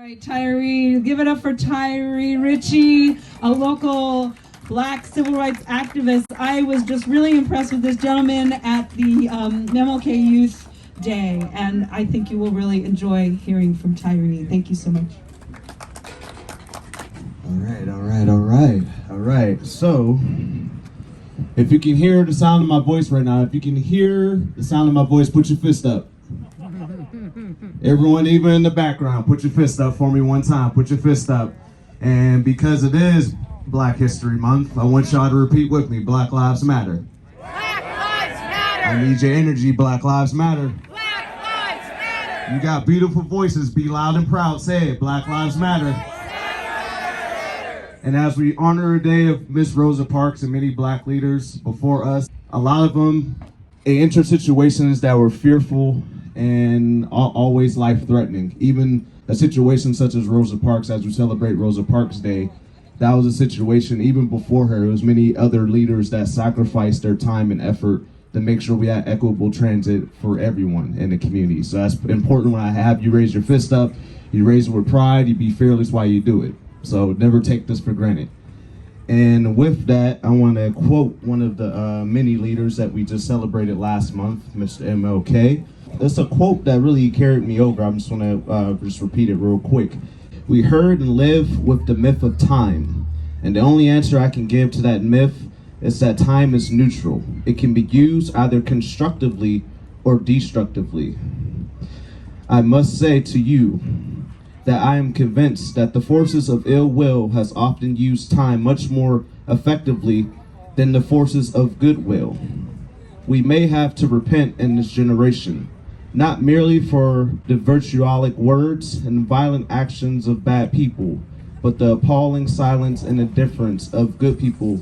right, Thairie, give it up for Thairie Ritchie, a local Black civil rights activist. I was just really impressed with this gentleman at the MLK Youth Day, and I think you will really enjoy hearing from Thairie. Thank you so much. All right. So, if you can hear the sound of my voice right now, put your fist up. Everyone, even in the background, put your fist up for me one time. Put your fist up. And because it is Black History Month, I want y'all to repeat with me: Black Lives Matter. Black Lives Matter. I need your energy. Black Lives Matter. Black Lives Matter. You got beautiful voices. Be loud and proud. Say it. Black Lives Matter. And as we honor a day of Miss Rosa Parks and many Black leaders before us, a lot of them entered situations that were fearful and always life-threatening. Even a situation such as Rosa Parks, as we celebrate Rosa Parks Day, that was a situation even before her. It was many other leaders that sacrificed their time and effort to make sure we had equitable transit for everyone in the community. So that's important. When I have you raise your fist up, you raise it with pride, you be fearless while you do it. So never take this for granted. And with that, I want to quote one of the many leaders that we just celebrated last month, Mr. MLK. It's a quote that really carried me over. I'm just going to just repeat it real quick. We heard and live with the myth of time. And the only answer I can give to that myth is that time is neutral. It can be used either constructively or destructively. I must say to you that I am convinced that the forces of ill will has often used time much more effectively than the forces of goodwill. We may have to repent in this generation, not merely for the vitriolic words and violent actions of bad people, but the appalling silence and indifference of good people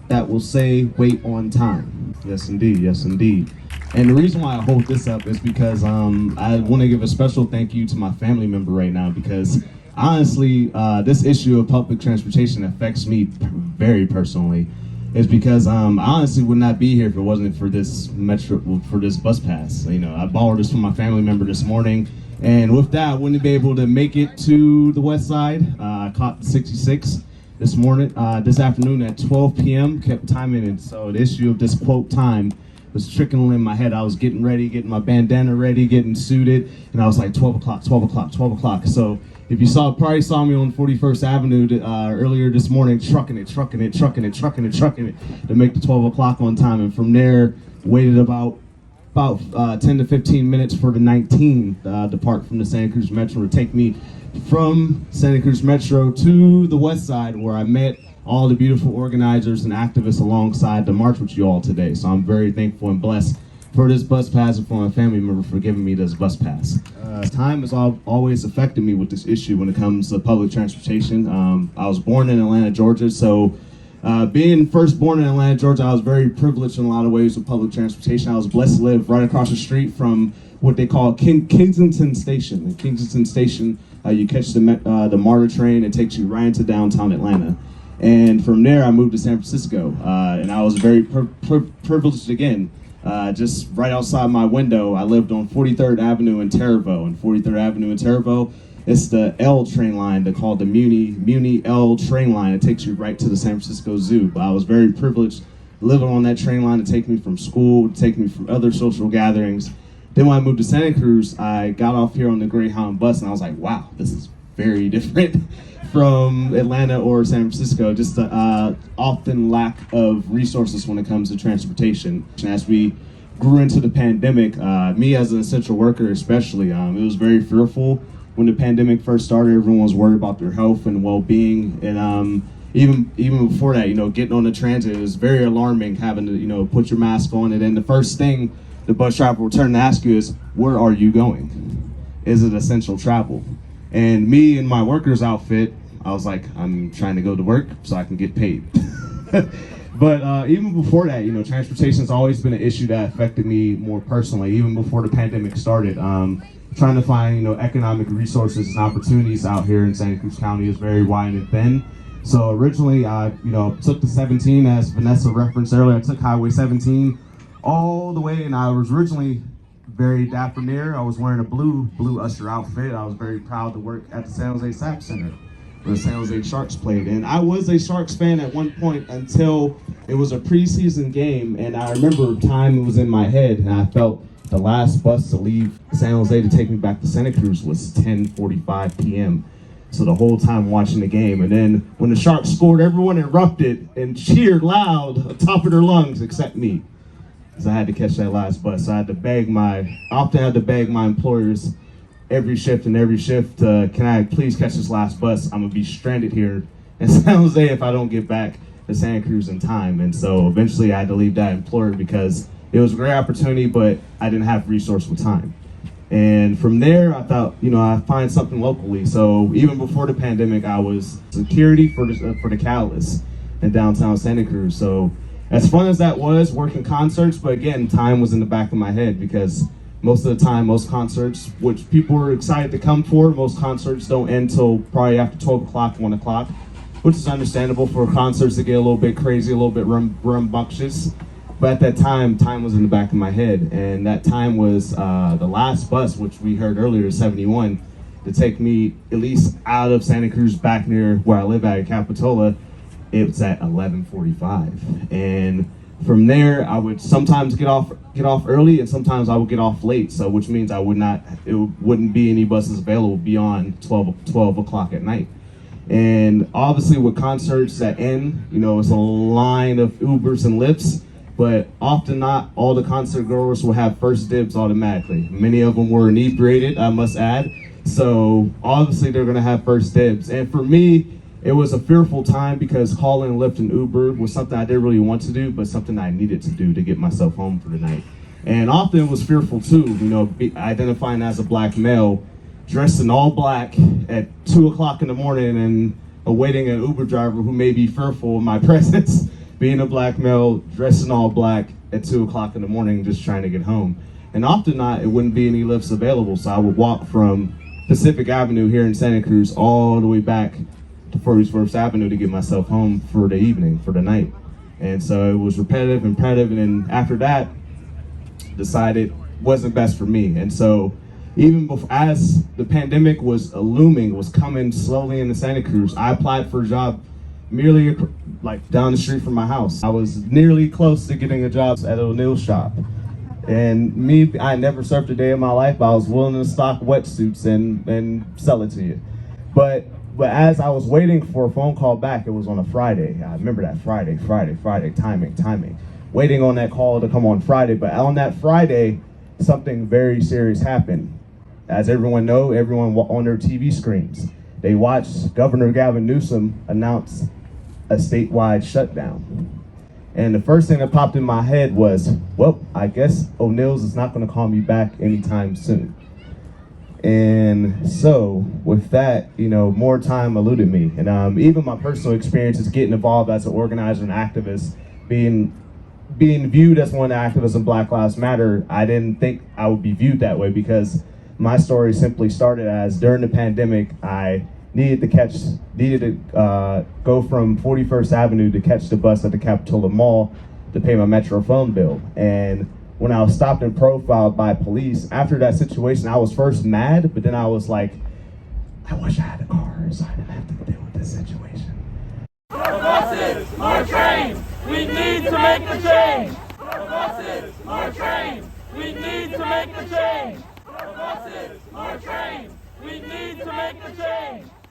that will say, wait on time. Yes, indeed. Yes, indeed. And the reason why I hold this up is because I want to give a special thank you to my family member right now, because honestly, this issue of public transportation affects me very personally. It's because I honestly would not be here if it wasn't for this bus pass. You know, I borrowed this from my family member this morning, and with that, I wouldn't be able to make it to the west side. I caught the 66 this afternoon at 12 p.m. Kept timing it, so the issue of this quote time was trickling in my head. I was getting ready, getting my bandana ready, getting suited, and I was like 12 o'clock. So if you probably saw me on 41st Avenue earlier this morning, trucking it to make the 12 o'clock on time. And from there, waited about 10 to 15 minutes for the 19 depart from the Santa Cruz Metro to take me from Santa Cruz Metro to the west side, where I met all the beautiful organizers and activists alongside to march with you all today. So I'm very thankful and blessed for this bus pass and for my family member for giving me this bus pass. Time has always affected me with this issue when it comes to public transportation. I was born in Atlanta, Georgia, so being first born in Atlanta, Georgia, I was very privileged in a lot of ways with public transportation. I was blessed to live right across the street from what they call Kensington Station. In Kensington Station, you catch the MARTA train. It takes you right into downtown Atlanta. And from there, I moved to San Francisco, and I was very privileged again. Just right outside my window, I lived on 43rd Avenue in Terraville. And 43rd Avenue in Terraville, it's the L train line. They're called the Muni L train line. It takes you right to the San Francisco Zoo. But I was very privileged living on that train line to take me from school, to take me from other social gatherings. Then when I moved to Santa Cruz, I got off here on the Greyhound bus, and I was like, wow, this is very different from Atlanta or San Francisco. Just the often lack of resources when it comes to transportation. And as we grew into the pandemic, me as an essential worker especially, it was very fearful. When the pandemic first started, everyone was worried about their health and well-being. And even before that, getting on the transit, it was very alarming having to, put your mask on. And then the first thing the bus driver will turn to ask you is, where are you going? Is it essential travel? And me in my worker's outfit, I was like, I'm trying to go to work so I can get paid. But even before that, transportation has always been an issue that affected me more personally. Even before the pandemic started, trying to find economic resources and opportunities out here in Santa Cruz County is very wide and thin. So originally, I took the 17, as Vanessa referenced earlier. I took Highway 17 all the way, and I was originally very dapper. I was wearing a blue usher outfit. I was very proud to work at the San Jose SAP Center, where the San Jose Sharks played. And I was a Sharks fan at one point until it was a preseason game, and I remember time was in my head, and I felt the last bus to leave San Jose to take me back to Santa Cruz was 10:45 p.m. So the whole time watching the game, and then when the Sharks scored, everyone erupted and cheered loud at the top of their lungs, except me, because I had to catch that last bus. So I often had to beg my employers every shift, can I please catch this last bus? I'm gonna be stranded here in San Jose if I don't get back to Santa Cruz in time. And so eventually I had to leave that employer because it was a great opportunity, but I didn't have resource with time. And from there, I thought, I'd find something locally. So even before the pandemic, I was security for the Catalyst in downtown Santa Cruz. So as fun as that was, working concerts, but again, time was in the back of my head because most of the time, most concerts, which people were excited to come for, most concerts don't end till probably after 12 o'clock, 1 o'clock, which is understandable for concerts to get a little bit crazy, a little bit rambunctious. But at that time was in the back of my head, and that time was the last bus, which we heard earlier, 71, to take me at least out of Santa Cruz back near where I live at Capitola. It was at 11:45, and from there I would sometimes get off early, and sometimes I would get off late. So which means it wouldn't be any buses available beyond 12 o'clock at night. And obviously with concerts that end, it's a line of Ubers and Lyfts. But often not all the concert goers will have first dibs automatically. Many of them were inebriated, I must add. So obviously they're gonna have first dibs. And for me, it was a fearful time because calling Lyft and Uber was something I didn't really want to do, but something I needed to do to get myself home for the night. And often it was fearful too, identifying as a black male, dressed in all black at 2 o'clock in the morning and awaiting an Uber driver who may be fearful of my presence. Being a black male, dressed in all black at 2 o'clock in the morning, just trying to get home. And often not, it wouldn't be any lifts available, so I would walk from Pacific Avenue here in Santa Cruz all the way back to 41st Avenue to get myself home for the evening, for the night. And so it was repetitive, and then after that, decided wasn't best for me. And so even as the pandemic was looming, was coming slowly into Santa Cruz, I applied for a job merely like down the street from my house. I was nearly close to getting a job at O'Neill's shop. And I never surfed a day in my life, but I was willing to stock wetsuits and sell it to you. But as I was waiting for a phone call back, it was on a Friday. I remember that Friday, timing. Waiting on that call to come on Friday, but on that Friday, something very serious happened. As everyone on their TV screens, they watched Governor Gavin Newsom announce a statewide shutdown. And the first thing that popped in my head was, well, I guess O'Neill's is not gonna call me back anytime soon. And so with that, more time eluded me. And even my personal experiences getting involved as an organizer and activist, being viewed as one activist in Black Lives Matter, I didn't think I would be viewed that way because my story simply started as during the pandemic, I needed to go from 41st Avenue to catch the bus at the Capitola Mall to pay my Metro phone bill. And when I was stopped and profiled by police, after that situation, I was first mad, but then I was like, I wish I had a car so I didn't have to deal with this situation. More buses, more trains, we need to make the change. More buses, more trains, we need to make the change. More buses, more trains, we need to make the change.